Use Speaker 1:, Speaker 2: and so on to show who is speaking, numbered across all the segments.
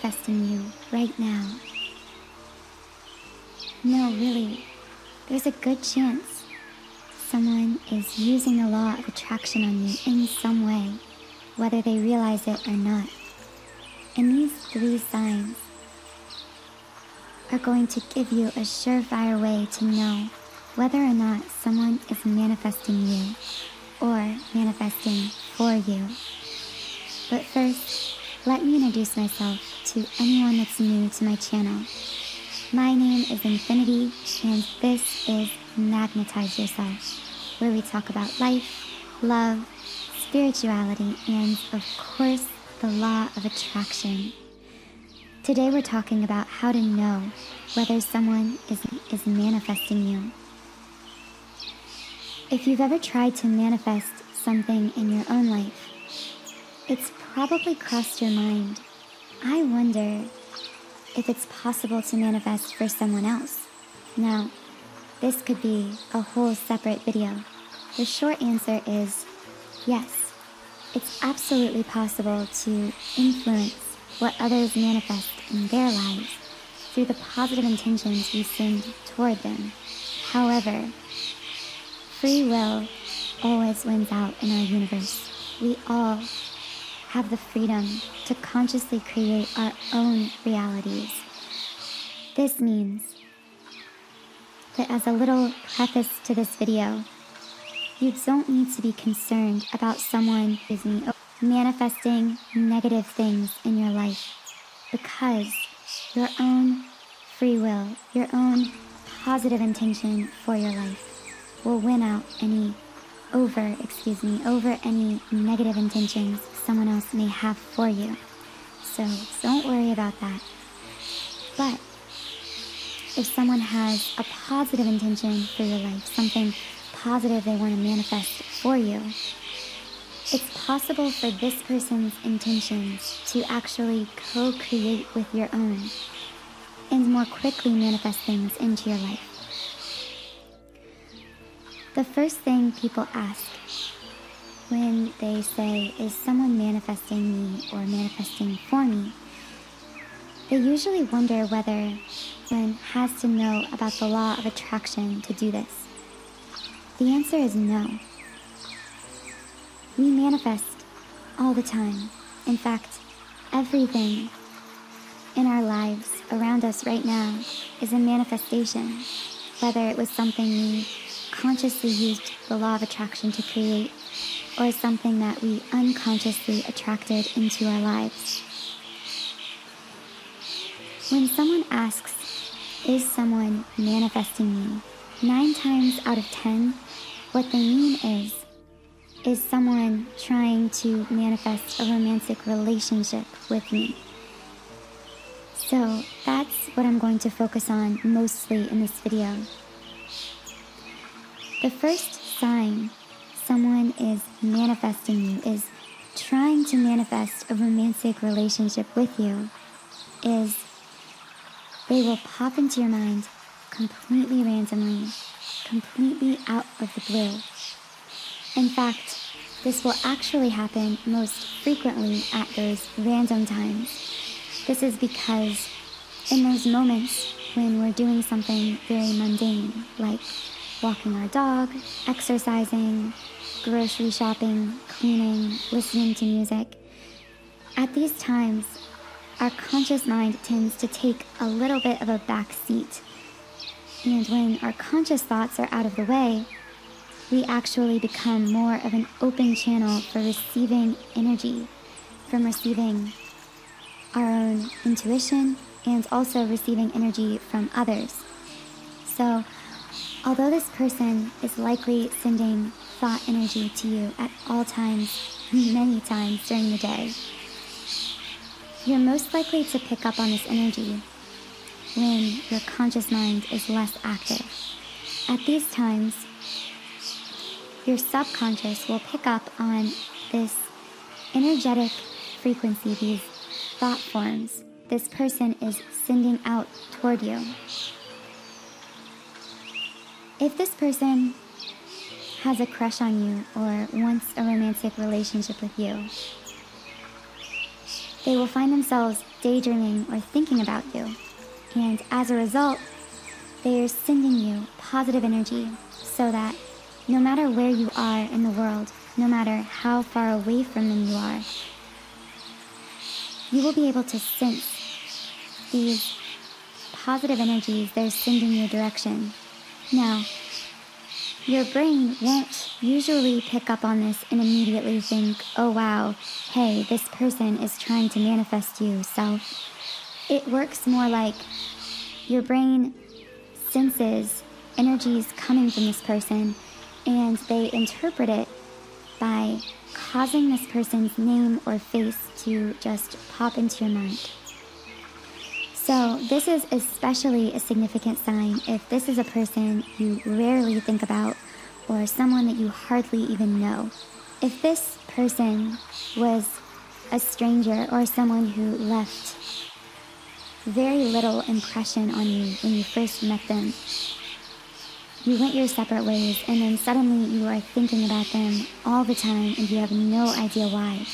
Speaker 1: manifesting you right now. No, really, there's a good chance someone is using the law of attraction on you in some way, whether they realize it or not. And these 3 signs are going to give you a surefire way to know whether or not someone is manifesting you or manifesting for you. But first, let me introduce myself to anyone that's new to my channel. My name is Infinity, and this is Magnetize Yourself, where we talk about life, love, spirituality, and of course, the law of attraction. Today we're talking about how to know whether someone is manifesting you. If you've ever tried to manifest something in your own life, it's probably crossed your mind. I wonder if it's possible to manifest for someone else. Now, this could be a whole separate video. The short answer is yes. It's absolutely possible to influence what others manifest in their lives through the positive intentions we send toward them. However, free will always wins out in our universe. We all have the freedom to consciously create our own realities. This means that as a little preface to this video, you don't need to be concerned about someone manifesting negative things in your life, because your own free will, your own positive intention for your life will win out over any negative intentions someone else may have for you. So don't worry about that. But if someone has a positive intention for your life, something positive they want to manifest for you, it's possible for this person's intentions to actually co-create with your own and more quickly manifest things into your life. The first thing people ask when they say, is someone manifesting me or manifesting for me? They usually wonder whether someone has to know about the law of attraction to do this. The answer is no. We manifest all the time. In fact, everything in our lives around us right now is a manifestation, whether it was something we consciously used the law of attraction to create, or something that we unconsciously attracted into our lives. When someone asks, is someone manifesting me? 9 times out of 10, what they mean is someone trying to manifest a romantic relationship with me. So that's what I'm going to focus on mostly in this video. The first sign someone is manifesting you, is trying to manifest a romantic relationship with you, is they will pop into your mind completely randomly, completely out of the blue. In fact, this will actually happen most frequently at those random times. This is because in those moments when we're doing something very mundane, like walking our dog, exercising, grocery shopping, cleaning, listening to music, at these times, our conscious mind tends to take a little bit of a back seat. And when our conscious thoughts are out of the way, we actually become more of an open channel for receiving energy, from receiving our own intuition and also receiving energy from others. So, although this person is likely sending thought energy to you at all times, many times during the day, you're most likely to pick up on this energy when your conscious mind is less active. At these times, your subconscious will pick up on this energetic frequency, these thought forms this person is sending out toward you. If this person has a crush on you or wants a romantic relationship with you, they will find themselves daydreaming or thinking about you. And as a result, they are sending you positive energy so that no matter where you are in the world, no matter how far away from them you are, you will be able to sense these positive energies they're sending your direction. Now, your brain won't usually pick up on this and immediately think, oh wow, hey, this person is trying to manifest you, so it works more like your brain senses energies coming from this person and they interpret it by causing this person's name or face to just pop into your mind. So this is especially a significant sign if this is a person you rarely think about or someone that you hardly even know. If this person was a stranger or someone who left very little impression on you when you first met them, you went your separate ways and then suddenly you are thinking about them all the time and you have no idea why.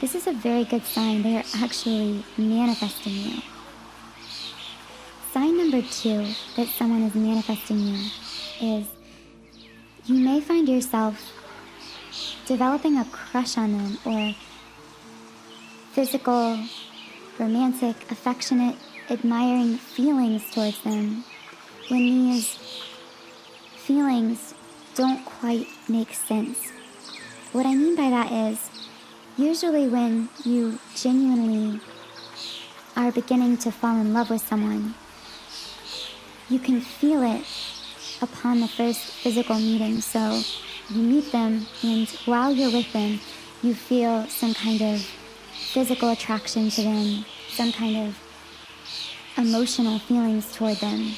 Speaker 1: This is a very good sign they are actually manifesting you. Sign number 2 that someone is manifesting you is you may find yourself developing a crush on them or physical, romantic, affectionate, admiring feelings towards them when these feelings don't quite make sense. What I mean by that is usually when you genuinely are beginning to fall in love with someone, you can feel it upon the first physical meeting. So you meet them, and while you're with them, you feel some kind of physical attraction to them, some kind of emotional feelings toward them.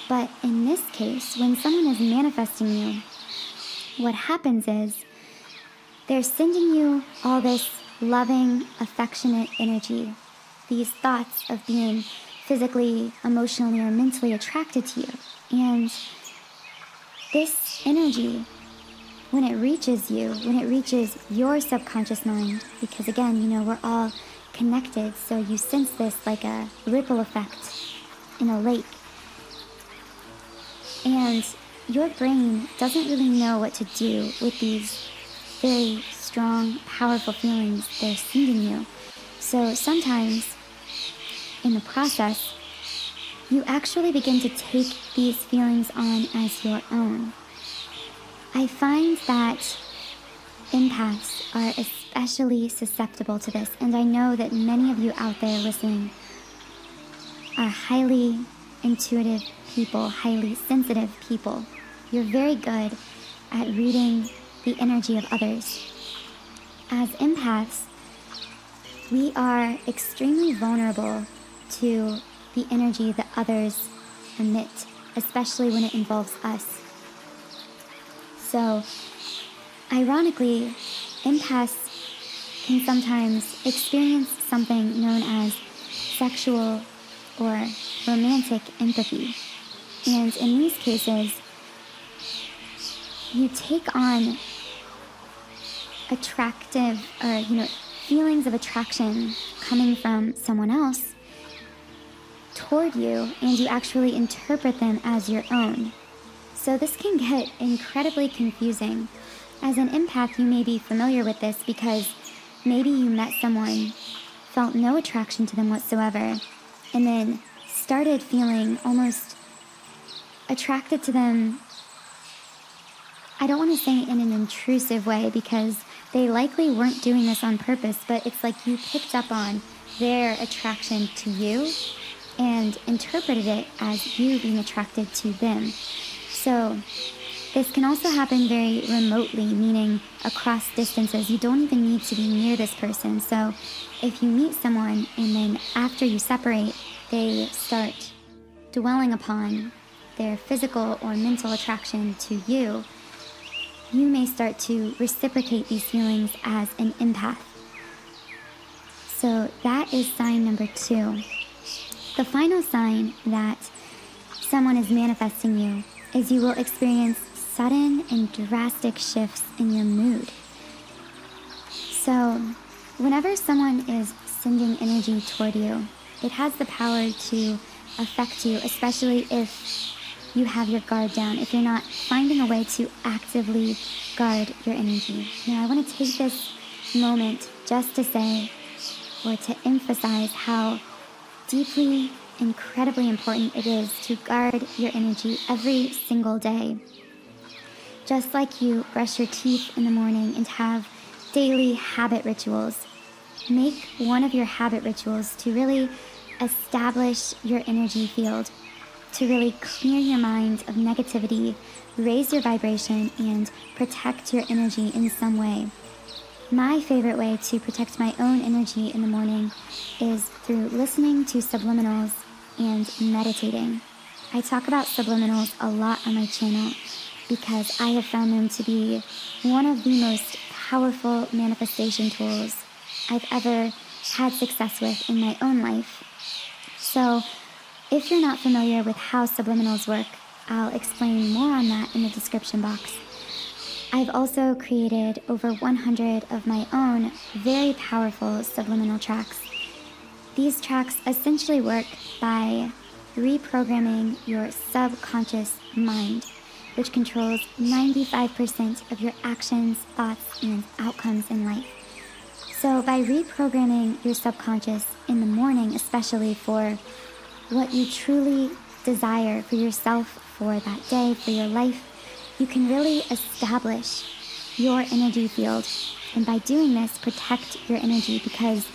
Speaker 1: But in this case, when someone is manifesting you, what happens is they're sending you all this loving, affectionate energy, these thoughts of being physically, emotionally, or mentally attracted to you. And this energy, when it reaches you, when it reaches your subconscious mind, because again, we're all connected, so you sense this like a ripple effect in a lake. And your brain doesn't really know what to do with these very strong, powerful feelings they're sending you. So sometimes in the process, you actually begin to take these feelings on as your own. I find that empaths are especially susceptible to this, and I know that many of you out there listening are highly intuitive people, highly sensitive people. You're very good at reading the energy of others. As empaths, we are extremely vulnerable to the energy that others emit, especially when it involves us. So, ironically, empaths can sometimes experience something known as sexual or romantic empathy. And in these cases, you take on attractive or, feelings of attraction coming from someone else toward you, and you actually interpret them as your own. So this can get incredibly confusing. As an empath, you may be familiar with this because maybe you met someone, felt no attraction to them whatsoever, and then started feeling almost attracted to them. I don't want to say in an intrusive way because they likely weren't doing this on purpose, but it's like you picked up on their attraction to you and interpreted it as you being attracted to them. So this can also happen very remotely, meaning across distances. You don't even need to be near this person. So if you meet someone and then after you separate, they start dwelling upon their physical or mental attraction to you, you may start to reciprocate these feelings as an empath. So that is sign number 2. The final sign that someone is manifesting you is you will experience sudden and drastic shifts in your mood. So Whenever someone is sending energy toward you, it has the power to affect you, especially if you have your guard down, if you're not finding a way to actively guard your energy. Now, I want to take this moment just to say, or to emphasize how deeply, incredibly important it is to guard your energy every single day. Just like you brush your teeth in the morning and have daily habit rituals, make one of your habit rituals to really establish your energy field, to really clear your mind of negativity, raise your vibration, and protect your energy in some way. My favorite way to protect my own energy in the morning is through listening to subliminals and meditating. I talk about subliminals a lot on my channel because I have found them to be one of the most powerful manifestation tools I've ever had success with in my own life. So if you're not familiar with how subliminals work, I'll explain more on that in the description box. I've also created over 100 of my own very powerful subliminal tracks. These tracks essentially work by reprogramming your subconscious mind, which controls 95% of your actions, thoughts, and outcomes in life. So by reprogramming your subconscious in the morning, especially for what you truly desire for yourself, for that day, for your life, you can really establish your energy field. And by doing this, protect your energy, because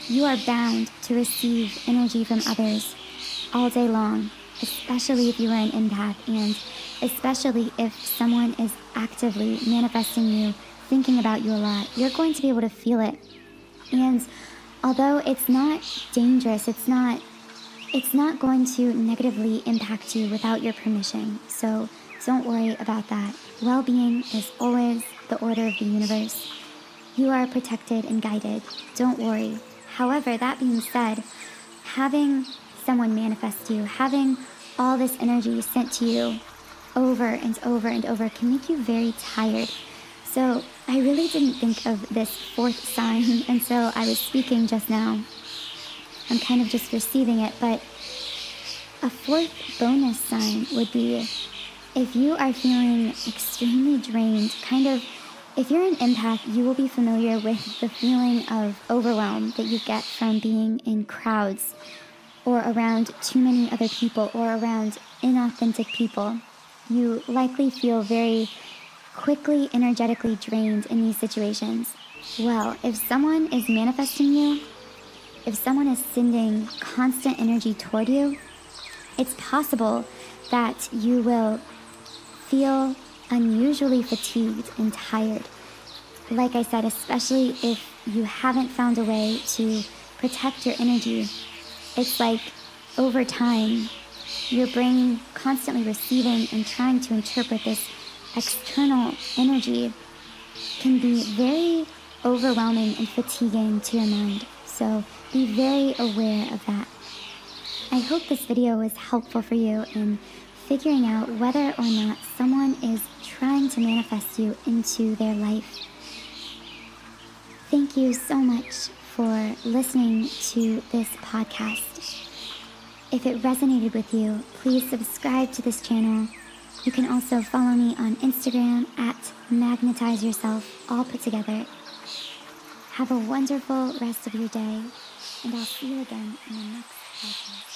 Speaker 1: you are bound to receive energy from others all day long, especially if you are an empath, and especially if someone is actively manifesting you, thinking about you a lot. You're going to be able to feel it. And although it's not dangerous, it's not going to negatively impact you without your permission. So don't worry about that. Well-being is always the order of the universe. You are protected and guided. Don't worry. However, that being said, having someone manifest you, having all this energy sent to you over and over and over can make you very tired. So I really didn't think of this fourth sign until I was speaking just now. I'm kind of just receiving it, but a fourth bonus sign would be if you are feeling extremely drained, if you're an empath, you will be familiar with the feeling of overwhelm that you get from being in crowds or around too many other people or around inauthentic people. You likely feel very quickly energetically drained in these situations. Well, if someone is manifesting you, if someone is sending constant energy toward you, it's possible that you will feel unusually fatigued and tired. Like I said, especially if you haven't found a way to protect your energy. It's like over time, your brain constantly receiving and trying to interpret this external energy can be very overwhelming and fatiguing to your mind. So be very aware of that. I hope this video was helpful for you in figuring out whether or not someone is trying to manifest you into their life. Thank you so much for listening to this podcast. If it resonated with you, please subscribe to this channel. You can also follow me on Instagram at Magnetize Yourself, all put together. Have a wonderful rest of your day, and I'll see you again in the next podcast.